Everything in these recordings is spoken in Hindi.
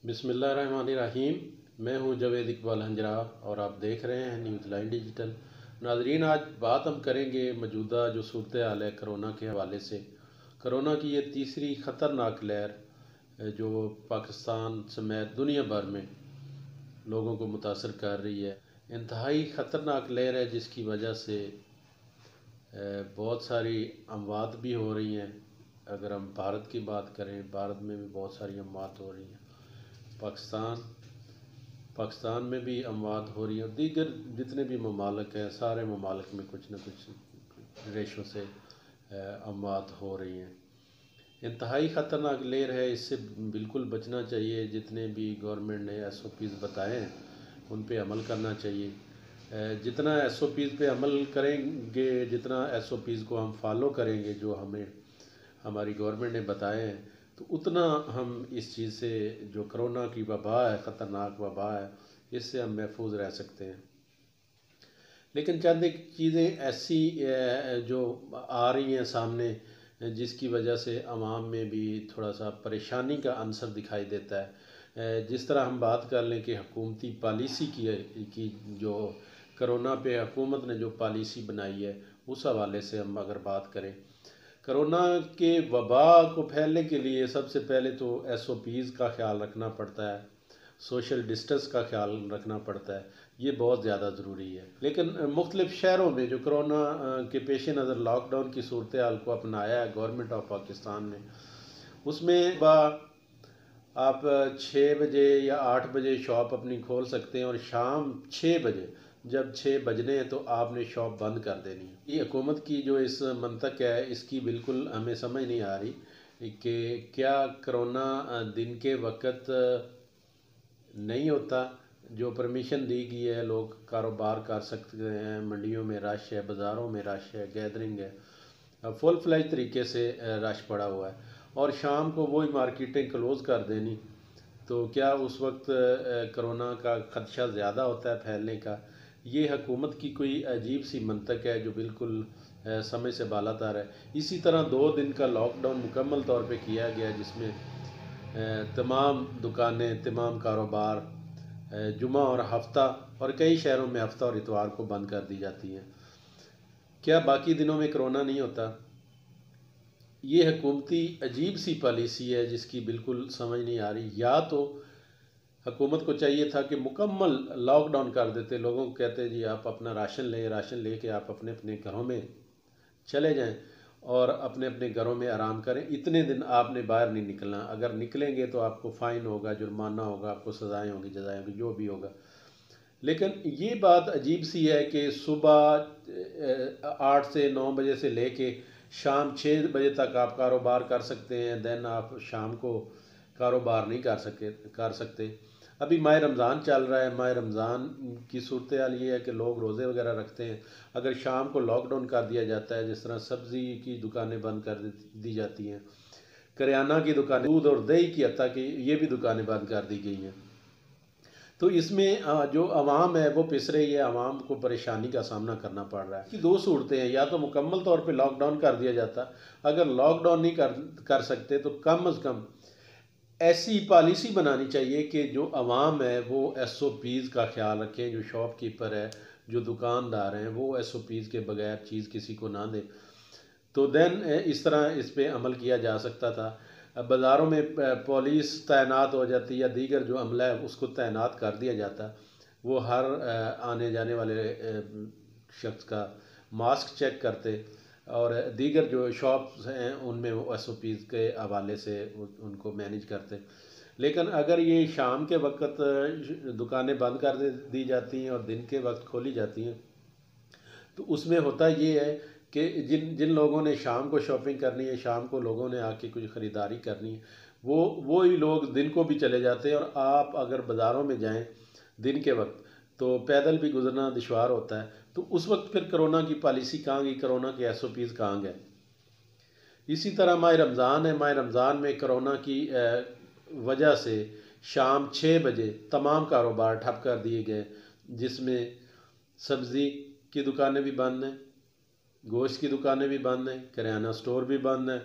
बिस्मिल्लाहिर्रहमानिर्रहीम। मैं हूं जवेद इकबाल हंजरा और आप देख रहे हैं न्यूज़ लाइन डिजिटल। नाजरीन, आज बात हम करेंगे मौजूदा जो सूरत हाल है कोरोना के हवाले से। कोरोना की ये तीसरी ख़तरनाक लहर जो पाकिस्तान समेत दुनिया भर में लोगों को मुतासर कर रही है, इंतहाई ख़तरनाक लहर है जिसकी वजह से बहुत सारी अमवात भी हो रही हैं। अगर हम भारत की बात करें, भारत में भी बहुत सारी अमवात हो रही हैं। पाकिस्तान में भी अमवात हो रही है और दीगर जितने भी ममालिक हैं, सारे ममालिक में कुछ न कुछ रेशों से अमवात हो रही हैं। इंतहाई ख़तरनाक लेर है, इससे बिल्कुल बचना चाहिए। जितने भी गवर्नमेंट ने SOPs बताए हैं उन पे अमल करना चाहिए। जितना SOPs पे अमल करेंगे, जितना SOPs को हम फॉलो करेंगे जो हमें हमारी गवर्नमेंट ने बताए हैं, तो उतना हम इस चीज़ से, जो कोरोना की वबा है, ख़तरनाक वबा है, इससे हम महफूज रह सकते हैं। लेकिन चंद एक चीज़ें ऐसी जो आ रही हैं सामने, जिसकी वजह से अवाम में भी थोड़ा सा परेशानी का अंसर दिखाई देता है। जिस तरह हम बात कर लें कि हुकूमती पॉलिसी की जो कोरोना पे हुकूमत ने जो पॉलिसी बनाई है, उस हवाले से हम अगर बात करें, कोरोना के वबा को फैलने के लिए सबसे पहले तो SOPs का ख्याल रखना पड़ता है, सोशल डिस्टेंस का ख्याल रखना पड़ता है। ये बहुत ज़्यादा ज़रूरी है। लेकिन मुख्तलिफ़ शहरों में जो कोरोना के पेश नज़र लॉकडाउन की सूरत हाल को अपनाया है गवर्नमेंट ऑफ पाकिस्तान ने, उसमें आप 6 बजे या 8 बजे शॉप अपनी खोल सकते हैं और शाम 6 बजे, जब 6 बजने हैं, तो आपने शॉप बंद कर देनी है। ये हुकूमत की जो इस मंतक है, इसकी बिल्कुल हमें समझ नहीं आ रही कि क्या कोरोना दिन के वक्त नहीं होता, जो परमिशन दी गई है, लोग कारोबार कर सकते हैं, मंडियों में रश है, बाज़ारों में रश है, गैदरिंग है, फुल फ्लैज तरीके से रश पड़ा हुआ है, और शाम को वही मार्केटें क्लोज़ कर देनी, तो क्या उस वक्त कोरोना का ख़दशा ज़्यादा होता है फैलने का? ये हुकूमत की कोई अजीब सी मंतक है जो बिल्कुल समय से बालातर है। इसी तरह 2 दिन का लॉकडाउन मुकम्मल तौर पे किया गया, जिसमें तमाम दुकानें, तमाम कारोबार जुमा और हफ्ता, और कई शहरों में हफ्ता और इतवार को बंद कर दी जाती हैं। क्या बाकी दिनों में कोरोना नहीं होता? ये हुकूमती अजीब सी पॉलिसी है जिसकी बिल्कुल समझ नहीं आ रही। या तो हुकूमत को चाहिए था कि मुकम्मल लॉकडाउन कर देते, लोगों को कहते जी आप अपना राशन लें, राशन लेके आप अपने अपने घरों में चले जाएं और अपने अपने घरों में आराम करें। इतने दिन आपने बाहर नहीं निकलना, अगर निकलेंगे तो आपको फ़ाइन होगा, जुर्माना होगा, आपको सज़ाएँ होंगी, जज़ाएँ होंगी, जो भी होगा। लेकिन ये बात अजीब सी है कि सुबह 8 से 9 बजे से लेके शाम 6 बजे तक आप कारोबार कर सकते हैं, देन आप शाम को कारोबार नहीं कर सकते। अभी माह रमज़ान चल रहा है। माह रमज़ान की सूरत हाल ये है कि लोग रोज़े वगैरह रखते हैं। अगर शाम को लॉकडाउन कर दिया जाता है, जिस तरह सब्ज़ी की दुकानें बंद कर दी जाती हैं, करियाना की दुकानें, दूध और दही की, हत्ता की ये भी दुकानें बंद कर दी गई हैं, तो इसमें जो आवाम है वो पिस रही है, आवाम को परेशानी का सामना करना पड़ रहा है। कि दो सूरतें हैं, या तो मुकम्मल तौर पे लॉकडाउन कर दिया जाता, अगर लॉकडाउन नहीं कर सकते तो कम अज़ कम ऐसी पॉलिसी बनानी चाहिए कि जो आवाम है वो SOPs का ख्याल रखें, जो शॉपकीपर है, जो दुकानदार हैं, वो SOPs के बगैर चीज़ किसी को ना दें। तो देन इस तरह इस पर अमल किया जा सकता था। बाज़ारों में पुलिस तैनात हो जाती, या दीगर जो अमला है उसको तैनात कर दिया जाता, वो हर आने जाने वाले शख्स का मास्क चेक करते, और दीगर जो शॉप्स हैं उनमें वो SOPs के हवाले से उनको मैनेज करते। लेकिन अगर ये शाम के वक्त दुकानें बंद कर दी जाती हैं और दिन के वक्त खोली जाती हैं, तो उसमें होता ये है कि जिन जिन लोगों ने शाम को शॉपिंग करनी है, शाम को लोगों ने आके कुछ ख़रीदारी करनी है, वो ही लोग दिन को भी चले जाते हैं। और आप अगर बाज़ारों में जाएं दिन के वक्त, तो पैदल भी गुजरना दुश्वार होता है। तो उस वक्त फिर कोरोना की पॉलिसी कहाँ गई, कोरोना के SOPs कहाँ गए? इसी तरह माह रमज़ान है। माह रमज़ान में कोरोना की वजह से शाम 6 बजे तमाम कारोबार ठप कर दिए गए, जिसमें सब्ज़ी की दुकानें भी बंद हैं, गोश्त की दुकानें भी बंद हैं, करियाना स्टोर भी बंद हैं।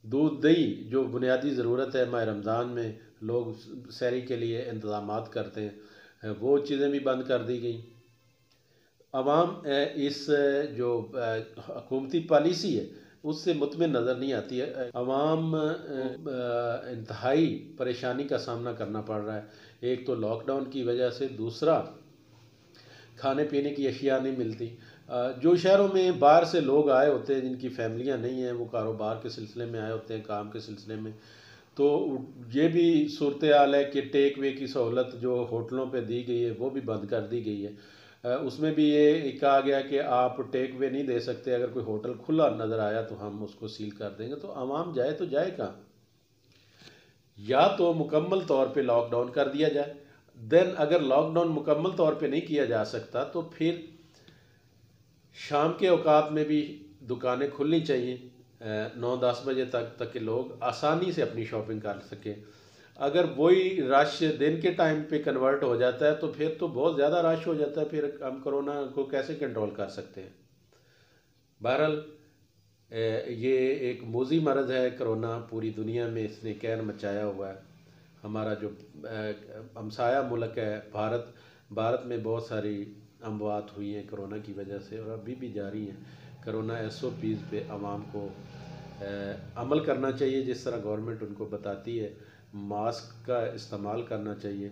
दूध दही जो बुनियादी ज़रूरत है माह रमज़ान में लोग सैरी के लिए इंतज़ामात करते हैं, वो चीज़ें भी बंद कर दी गई। अवाम इस जो हुकूमती पॉलिसी है उससे मुतमिन नज़र नहीं आती है। अवाम इंतहाई परेशानी का सामना करना पड़ रहा है। एक तो लॉकडाउन की वजह से, दूसरा खाने पीने की अशिया नहीं मिलती। जो शहरों में बाहर से लोग आए होते हैं, जिनकी फैमिलियां नहीं हैं, वो कारोबार के सिलसिले में आए होते हैं, काम के सिलसिले में, तो ये भी सूरत हाल है कि टेक वे की सहूलत जो होटलों पे दी गई है वो भी बंद कर दी गई है। उसमें भी ये कहा गया कि आप टेक वे नहीं दे सकते, अगर कोई होटल खुला नज़र आया तो हम उसको सील कर देंगे। तो आवाम जाए तो जाए कहाँ? या तो मुकम्मल तौर पे लॉकडाउन कर दिया जाए, देन अगर लॉकडाउन मुकम्मल तौर पे नहीं किया जा सकता तो फिर शाम के औकात में भी दुकानें खुलनी चाहिए, 9-10 बजे तक के लोग आसानी से अपनी शॉपिंग कर सकें। अगर वही रश दिन के टाइम पे कन्वर्ट हो जाता है तो फिर तो बहुत ज़्यादा रश हो जाता है, फिर हम कोरोना को कैसे कंट्रोल कर सकते हैं? बहरहाल ये एक मोजी मर्ज़ है कोरोना, पूरी दुनिया में इसने कहर मचाया हुआ है। हमारा जो हमसाया मुल्क है भारत में बहुत सारी अमवात हुई हैं कोरोना की वजह से, और अभी भी जारी हैं। कोरोना SOPs पे आवाम को अमल करना चाहिए जिस तरह गवर्नमेंट उनको बताती है। मास्क का इस्तेमाल करना चाहिए,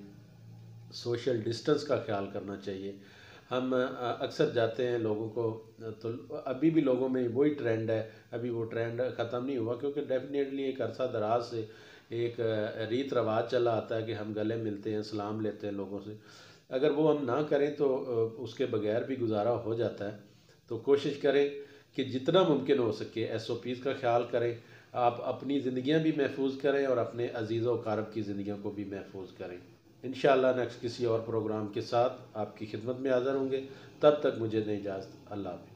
सोशल डिस्टेंस का ख्याल करना चाहिए। हम अक्सर जाते हैं लोगों को, तो अभी भी लोगों में वही ट्रेंड है, अभी वो ट्रेंड ख़त्म नहीं हुआ, क्योंकि डेफिनेटली एक अरसा दराज से एक रीत रवाज चला आता है कि हम गले मिलते हैं, सलाम लेते हैं लोगों से। अगर वो हम ना करें तो उसके बगैर भी गुजारा हो जाता है। तो कोशिश करें कि जितना मुमकिन हो सके SOPs का ख्याल करें, आप अपनी ज़िंदगियां भी महफूज करें और अपने अजीज़ व अकारब की ज़िंदगियों को भी महफूज करें। इंशाअल्लाह नेक्स्ट किसी और प्रोग्राम के साथ आपकी खिदमत में हाज़िर होंगे। तब तक मुझे दें इजाज़त। अल्लाह हाफ़िज़।